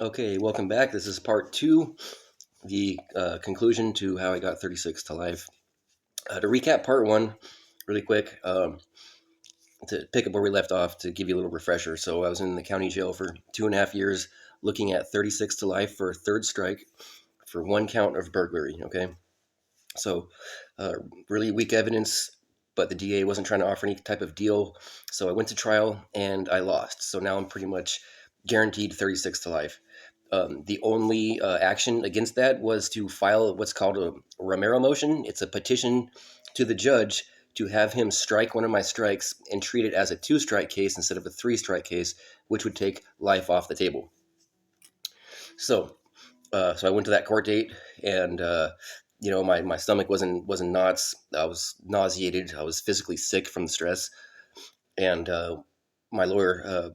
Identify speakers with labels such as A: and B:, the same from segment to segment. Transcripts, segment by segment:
A: Okay, welcome back. This is part two, the conclusion to how I got 36 to life. To recap part one, really quick, to pick up where we left off, to give you a little refresher. So I was in the county jail for 2.5 years, looking at 36 to life for a third strike for one count of burglary. Okay, so uh, really weak evidence, but the DA wasn't trying to offer any type of deal. So I went to trial and I lost. So now I'm pretty much guaranteed 36 to life. The only action against that was to file what's called a Romero motion. It's a petition to the judge to have him strike one of my strikes and treat it as a two-strike case instead of a three-strike case, which would take life off the table. So I went to that court date, and my stomach wasn't knots. I was nauseated. I was physically sick from the stress, and my lawyer,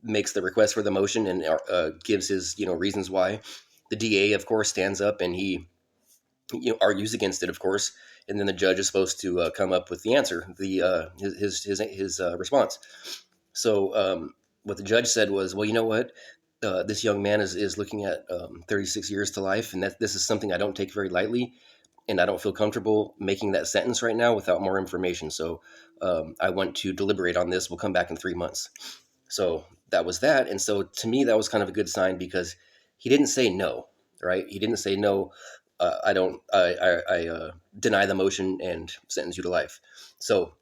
A: makes the request for the motion and gives his reasons why. The DA, of course, stands up and he argues against it, of course, and then the judge is supposed to come up with the answer, the his response. So what the judge said was, well, you know what? This young man is looking at 36 years to life, and that this is something I don't take very lightly, and I don't feel comfortable making that sentence right now without more information. So I want to deliberate on this. We'll come back in 3 months. So that was that. And so to me, that was kind of a good sign because he didn't say no, right? He didn't say no. I deny the motion and sentence you to life. So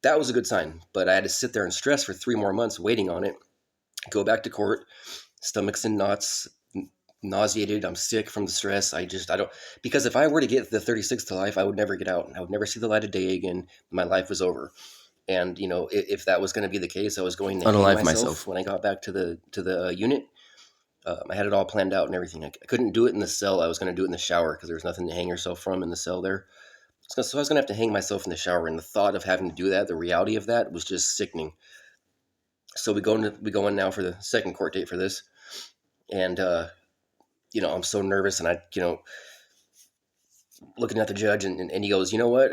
A: that was a good sign. But I had to sit there and stress for 3 more months waiting on it. Go back to court, stomach's in knots, nauseated. I'm sick from the stress. I don't, because if I were to get the 36 to life, I would never get out. I would never see the light of day again. My life was over. And if that was going to be the case, I was going to hang myself when I got back to the unit. I had it all planned out and everything. I couldn't do it in the cell. I was going to do it in the shower because there was nothing to hang yourself from in the cell there. So I was going to have to hang myself in the shower, and the thought of having to do that, the reality of that, was just sickening. So we go in now for the second court date for this, and I'm so nervous, and I looking at the judge, and he goes, you know what?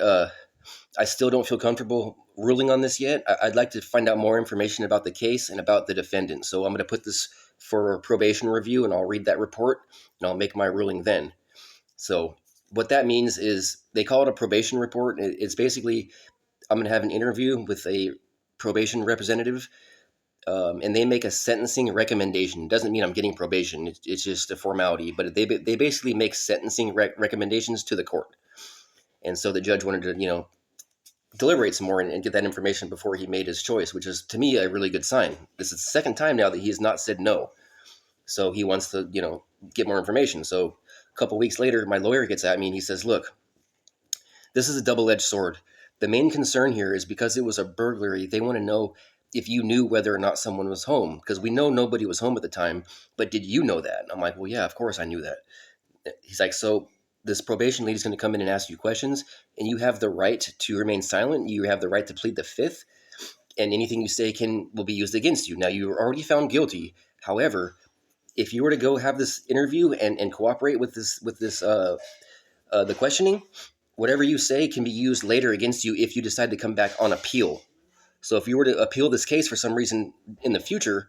A: I still don't feel comfortable ruling on this yet. I'd like to find out more information about the case and about the defendant. So I'm going to put this for probation review, and I'll read that report, and I'll make my ruling then. So what that means is they call it a probation report. It's basically I'm going to have an interview with a probation representative, and they make a sentencing recommendation. It doesn't mean I'm getting probation. It's just a formality. But they basically make sentencing recommendations to the court. And so the judge wanted to, deliberate some more and get that information before he made his choice, which is, to me, a really good sign. This is the second time now that he has not said no. So he wants to, get more information. So a couple weeks later, my lawyer gets at me and he says, look, this is a double-edged sword. The main concern here is because it was a burglary, they want to know if you knew whether or not someone was home, because we know nobody was home at the time, but did you know that? And I'm like, well, yeah, of course I knew that. He's like, so this probation lead is going to come in and ask you questions, and you have the right to remain silent. You have the right to plead the fifth, and anything you say will be used against you. Now, you were already found guilty. However, if you were to go have this interview and cooperate with the questioning, whatever you say can be used later against you if you decide to come back on appeal. So if you were to appeal this case for some reason in the future,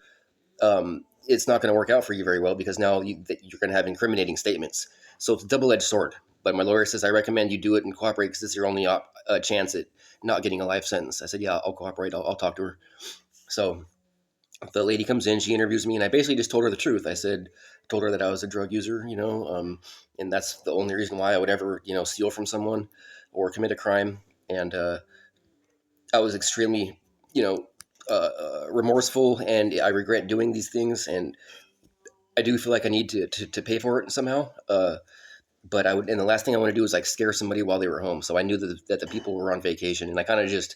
A: it's not going to work out for you very well because now you're going to have incriminating statements. So it's a double-edged sword. But my lawyer says, I recommend you do it and cooperate because it's your only chance at not getting a life sentence. I said, yeah, I'll cooperate. I'll talk to her. So the lady comes in, she interviews me, and I basically just told her the truth. Told her that I was a drug user, and that's the only reason why I would ever, steal from someone or commit a crime. And I was extremely, remorseful, and I regret doing these things, and I do feel like I need to pay for it somehow. But and the last thing I want to do is like scare somebody while they were home. So I knew that the people were on vacation, and I kind of just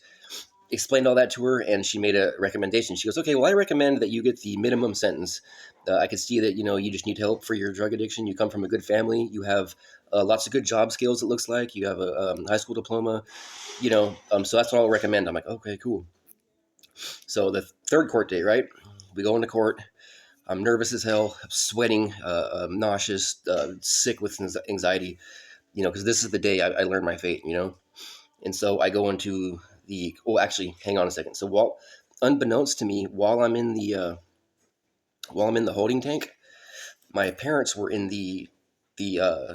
A: explained all that to her, and she made a recommendation. She goes, okay, well, I recommend that you get the minimum sentence. I could see that, you just need help for your drug addiction. You come from a good family. You have lots of good job skills, it looks like. You have a high school diploma, so that's what I'll recommend. I'm like, okay, cool. So the third court date, right? We go into court. I'm nervous as hell, sweating, nauseous, sick with anxiety, because this is the day I learned my fate, And so I go into actually, hang on a second. So unbeknownst to me, while I'm in the While I'm in the holding tank, my parents were in the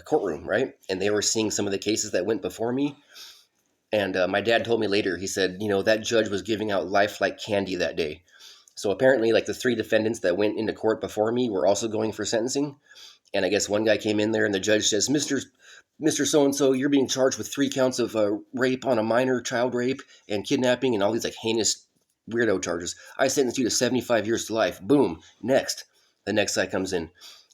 A: courtroom, right? And they were seeing some of the cases that went before me. And my dad told me later, he said, that judge was giving out life like candy that day. So apparently, like the three defendants that went into court before me were also going for sentencing. And I guess one guy came in there and the judge says, Mr. So and so, you're being charged with 3 counts of rape on a minor, child rape, and kidnapping, and all these like heinous weirdo charges. I sentence you to 75 years to life. Boom. Next. The next guy comes in.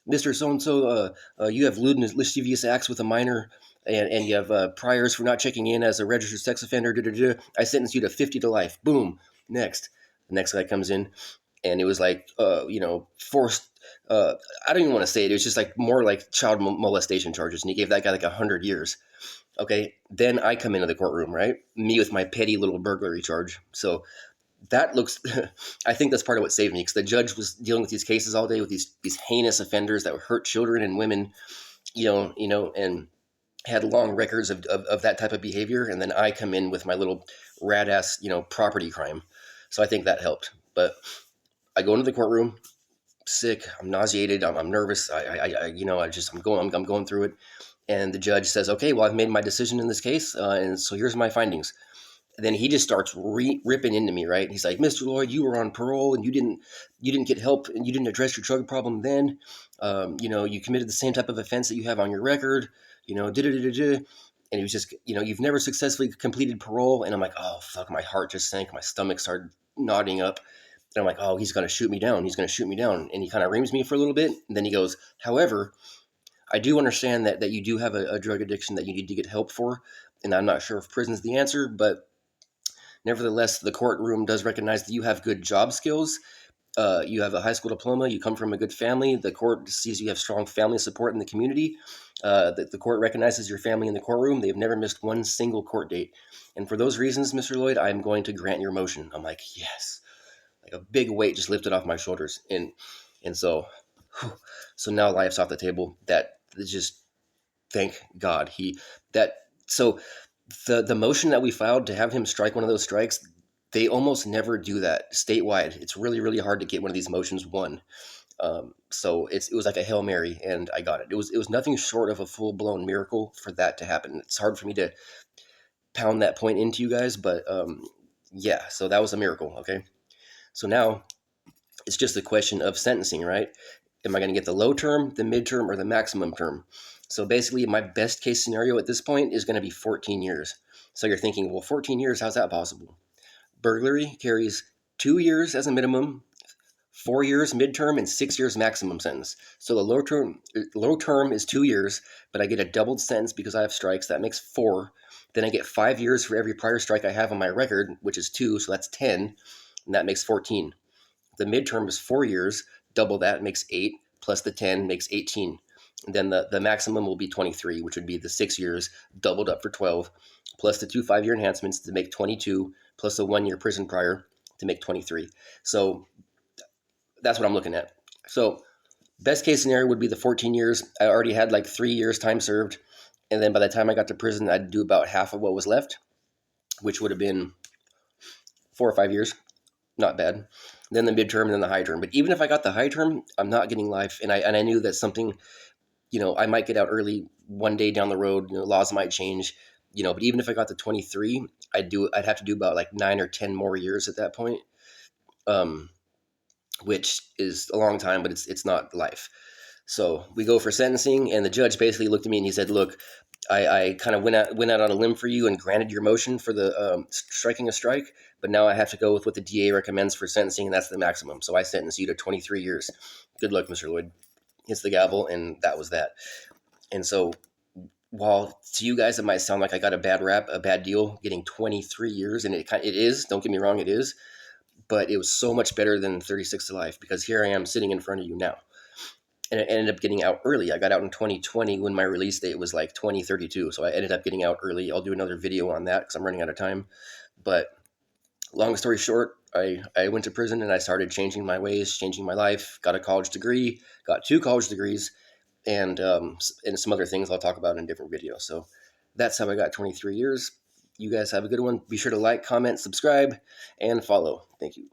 A: Mr. So and so, you have lewd and lascivious acts with a minor, and you have priors for not checking in as a registered sex offender. Da, da, da. I sentence you to 50 to life. Boom. Next. The next guy comes in, and it was like, forced. I don't even want to say it. It was just like more like child molestation charges, and he gave that guy like 100 years. Okay, then I come into the courtroom, right? Me with my petty little burglary charge. So that looks. I think that's part of what saved me because the judge was dealing with these cases all day with these heinous offenders that would hurt children and women, and had long records of that type of behavior. And then I come in with my little rad ass, property crime. So I think that helped. But I go into the courtroom, sick, I'm nauseated, I'm nervous. I'm going through it. And the judge says, okay, well, I've made my decision in this case. And so here's my findings. And then he just starts ripping into me, right? He's like, Mr. Lloyd, you were on parole and you didn't get help and you didn't address your drug problem then. You committed the same type of offense that you have on your record, da-da-da-da-da. And he was just, you've never successfully completed parole. And I'm like, oh, fuck, my heart just sank. My stomach started nodding up. And I'm like, oh, he's going to shoot me down. He's going to shoot me down. And he kind of reams me for a little bit. And then he goes, however, I do understand that you do have a drug addiction that you need to get help for. And I'm not sure if prison's the answer, but nevertheless, the courtroom does recognize that you have good job skills. You have a high school diploma. You come from a good family. The court sees you have strong family support in the community. The court recognizes your family in the courtroom. They've never missed one single court date. And for those reasons, Mr. Lloyd, I'm going to grant your motion. I'm like, yes. Like a big weight just lifted off my shoulders. And so, so now life's off the table. That is just, thank God. So the motion that we filed to have him strike one of those strikes, they almost never do that statewide. It's really, really hard to get one of these motions won. So it was like a Hail Mary, and I got it. It was nothing short of a full blown miracle for that to happen. It's hard for me to pound that point into you guys, but yeah. So that was a miracle. Okay. So now it's just a question of sentencing, right? Am I going to get the low term, the midterm, or the maximum term? So basically, my best case scenario at this point is going to be 14 years. So you're thinking, well, 14 years, how's that possible? Burglary carries 2 years as a minimum, 4 years midterm, and 6 years maximum sentence. So the low term is 2 years, but I get a doubled sentence because I have strikes. That makes 4. Then I get 5 years for every prior strike I have on my record, which is 2, so that's 10, and that makes 14. The midterm is 4 years, double that makes 8, plus the 10 makes 18. And then the maximum will be 23, which would be the 6 years doubled up for 12, plus the 2 5-year enhancements to make 22, plus a 1-year prison prior to make 23. So that's what I'm looking at. So best case scenario would be the 14 years. I already had like 3 years time served. And then by the time I got to prison, I'd do about half of what was left, which would have been 4 or 5 years. Not bad. Then the midterm and then the high term. But even if I got the high term, I'm not getting life. And I knew that something, I might get out early one day down the road. Laws might change. But even if I got to 23, I'd have to do about like 9 or 10 more years at that point, which is a long time, but it's not life. So we go for sentencing, and the judge basically looked at me and he said, "Look, I kind of went out on a limb for you and granted your motion for the striking a strike, but now I have to go with what the DA recommends for sentencing, and that's the maximum. So I sentence you to 23 years. Good luck, Mr. Lloyd." Hits the gavel, and that was that. And so while to you guys it might sound like I got a bad rap, a bad deal, getting 23 years, and it is, don't get me wrong, it is, but it was so much better than 36 to life because here I am sitting in front of you now. And I ended up getting out early. I got out in 2020 when my release date was like 2032. So I ended up getting out early. I'll do another video on that because I'm running out of time. But long story short, I went to prison and I started changing my ways, changing my life, got a college degree, got 2 college degrees, and some other things I'll talk about in a different video. So that's how I got 23 years. You guys have a good one. Be sure to like, comment, subscribe, and follow. Thank you.